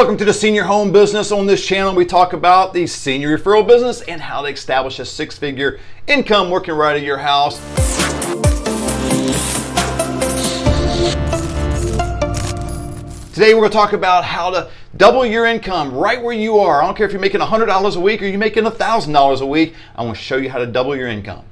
Welcome to the Senior Home Business. On this channel, we talk about the senior referral business and how they establish a six-figure income working right at your house. Today, we're going to talk about how to double your income right where you are. I don't care if you're making $100 a week or you're making $1,000 a week. I want to show you how to double your income.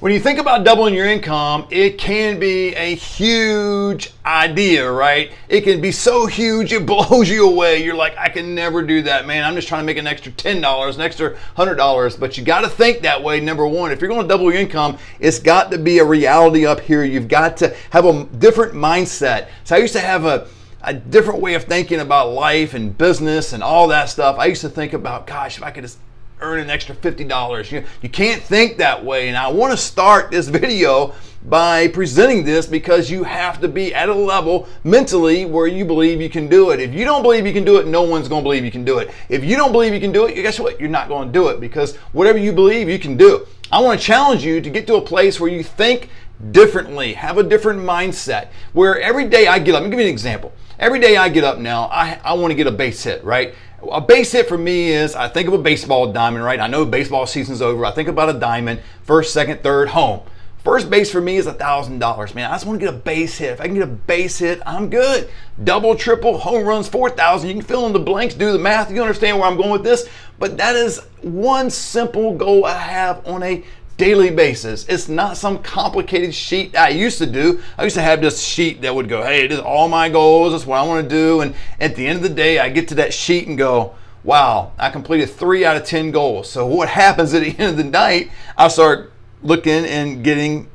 When you think about doubling your income, it can be a huge idea, right? It can be so huge it blows you away. You're like, I can never do that, man. I'm just trying to make an extra $10, an extra $100. But you got to think that way, number one. If you're going to double your income, it's got to be a reality up here. You've got to have a different mindset. So I used to have a different way of thinking about life and business and all that stuff. I used to think about, gosh, if I could just earn an extra $50. You can't think that way. And I want to start this video by presenting this because you have to be at a level mentally where you believe you can do it. If you don't believe you can do it, no one's going to believe you can do it. If you don't believe you can do it, guess what? You're not going to do it, because whatever you believe, you can do. I want to challenge you to get to a place where you think differently, have a different mindset, where every day I get up, let me give you an example. Every day I get up now, I want to get a base hit, right? A base hit for me is, I think of a baseball diamond, right? I know baseball season's over. I think about a diamond, first, second, third, home. First base for me is $1,000, man. I just want to get a base hit. If I can get a base hit, I'm good. Double, triple, home runs, 4,000. You can fill in the blanks, do the math. You understand where I'm going with this? But that is one simple goal I have on a daily basis. It's not some complicated sheet I used to do. I used to have this sheet that would go, hey, this is all my goals. That's what I want to do. And at the end of the day, I get to that sheet and go, wow, I completed 3 out of 10 goals. So what happens at the end of the night, I start looking and getting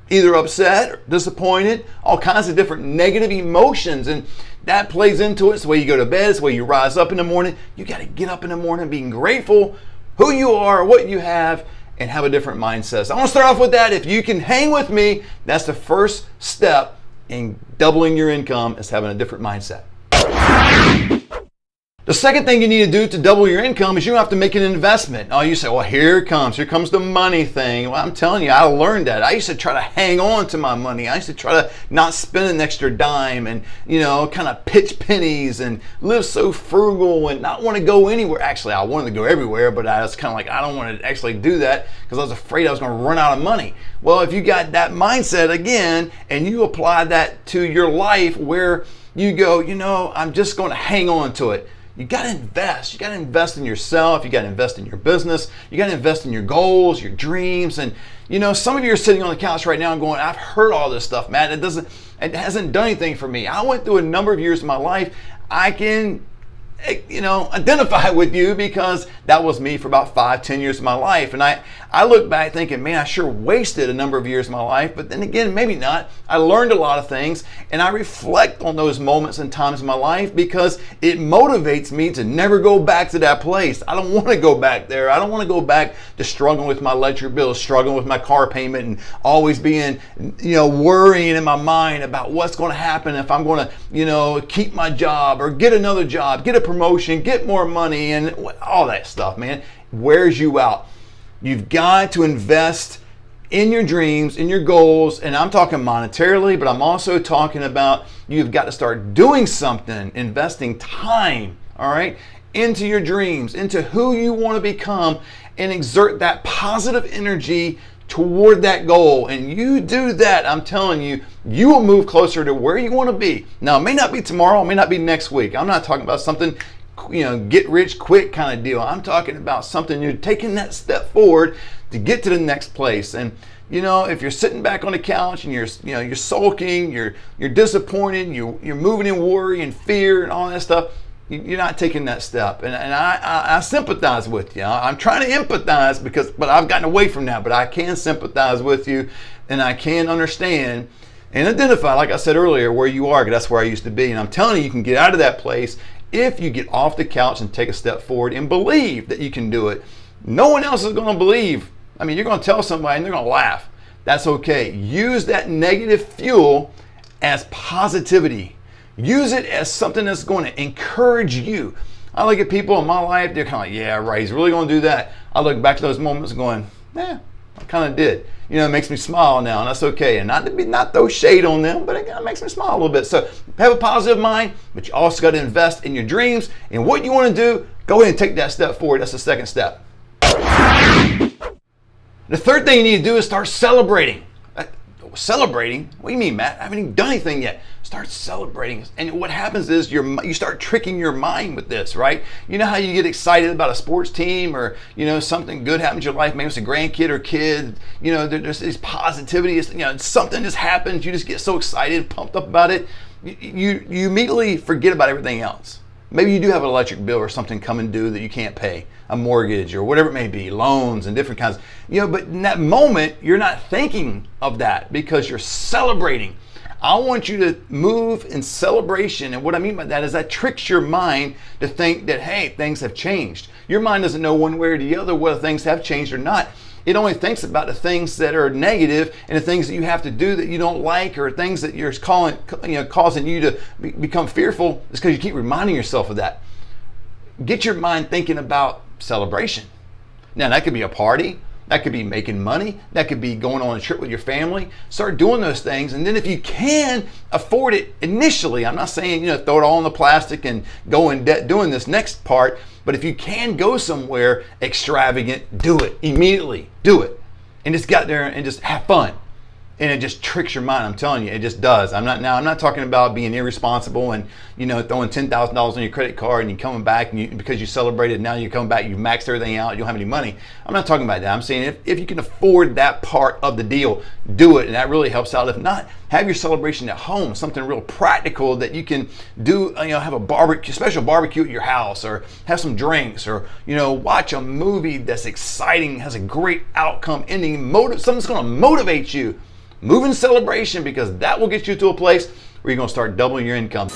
either upset or disappointed, all kinds of different negative emotions. And that plays into it. It's the way you go to bed. It's the way you rise up in the morning. You got to get up in the morning being grateful who you are, what you have, and have a different mindset. So I want to start off with that. If you can hang with me, that's the first step in doubling your income, is having a different mindset. The second thing you need to do to double your income is you have to make an investment. Oh, you say, well, here comes the money thing. Well, I'm telling you, I learned that. I used to try to hang on to my money. I used to try to not spend an extra dime and, kind of pitch pennies and live so frugal and not want to go anywhere. Actually, I wanted to go everywhere, but I was kind of like, I don't want to actually do that because I was afraid I was going to run out of money. Well, if you got that mindset again and you apply that to your life where you go, I'm just going to hang on to it. You got to invest. You got to invest in yourself. You got to invest in your business. You got to invest in your goals, your dreams. And, some of you are sitting on the couch right now and going, I've heard all this stuff, Matt. It hasn't done anything for me. I went through a number of years of my life. I can, identify with you because that was me for about 5-10 years of my life. And I look back thinking, man, I sure wasted a number of years of my life. But then again, maybe not. I learned a lot of things, and I reflect on those moments and times in my life because it motivates me to never go back to that place. I don't want to go back there. I don't want to go back to struggling with my electric bill, struggling with my car payment, and always being, worrying in my mind about what's going to happen if I'm going to, keep my job or get another job, get a promotion, get more money, and all that stuff, man, wears you out. You've got to invest in your dreams, in your goals, and I'm talking monetarily, but I'm also talking about you've got to start doing something, investing time, all right, into your dreams, into who you want to become, and exert that positive energy toward that goal. And you do that, I'm telling you, you will move closer to where you want to be. Now, it may not be tomorrow, it may not be next week. I'm not talking about something, get rich quick kind of deal. I'm talking about something you're taking that step forward to get to the next place. And if you're sitting back on the couch and you're sulking, you're disappointed, you're moving in worry and fear and all that stuff, you're not taking that step. And I sympathize with you. I'm trying to empathize but I've gotten away from that. But I can sympathize with you, and I can understand and identify, like I said earlier, where you are, because that's where I used to be. And I'm telling you, you can get out of that place if you get off the couch and take a step forward and believe that you can do it. No one else is going to believe. I mean, you're going to tell somebody and they're going to laugh. That's okay. Use that negative fuel as positivity. Use it as something that's going to encourage you. I look at people in my life, they're kind of like, yeah, right, he's really going to do that. I look back to those moments going, I kind of did. it makes me smile now, and that's okay. And not throw shade on them, but it makes me smile a little bit. So have a positive mind, but you also got to invest in your dreams and what you want to do. Go ahead and take that step forward. That's the second step. The third thing you need to do is start celebrating. Celebrating? What do you mean, Matt? I haven't even done anything yet. Start celebrating. And what happens is you start tricking your mind with this, right? You know how you get excited about a sports team, or something good happens in your life, maybe it's a grandkid or kid, there's this positivity, something just happens, you just get so excited, pumped up about it, you immediately forget about everything else. Maybe you do have an electric bill or something coming due that you can't pay, a mortgage or whatever it may be, loans and different kinds. But in that moment, you're not thinking of that because you're celebrating. I want you to move in celebration. And what I mean by that is that tricks your mind to think that, hey, things have changed. Your mind doesn't know one way or the other whether things have changed or not. It only thinks about the things that are negative and the things that you have to do that you don't like, or things that you're causing you to become fearful. It's because you keep reminding yourself of that. Get your mind thinking about celebration. Now, that could be a party. That could be making money. That could be going on a trip with your family. Start doing those things. And then if you can afford it initially, I'm not saying, throw it all in the plastic and go in debt doing this next part. But if you can go somewhere extravagant, do it immediately. Do it. And just get there and just have fun. And it just tricks your mind. I'm telling you, it just does. I'm not talking about being irresponsible and throwing $10,000 on your credit card and you coming back and because you celebrated, now you're coming back, you've maxed everything out, you don't have any money. I'm not talking about that. I'm saying if you can afford that part of the deal, do it, and that really helps out. If not, have your celebration at home, something real practical that you can do. Have a barbecue, special barbecue at your house, or have some drinks, or watch a movie that's exciting, has a great outcome, ending, something that's going to motivate you. Move in celebration, because that will get you to a place where you're going to start doubling your income.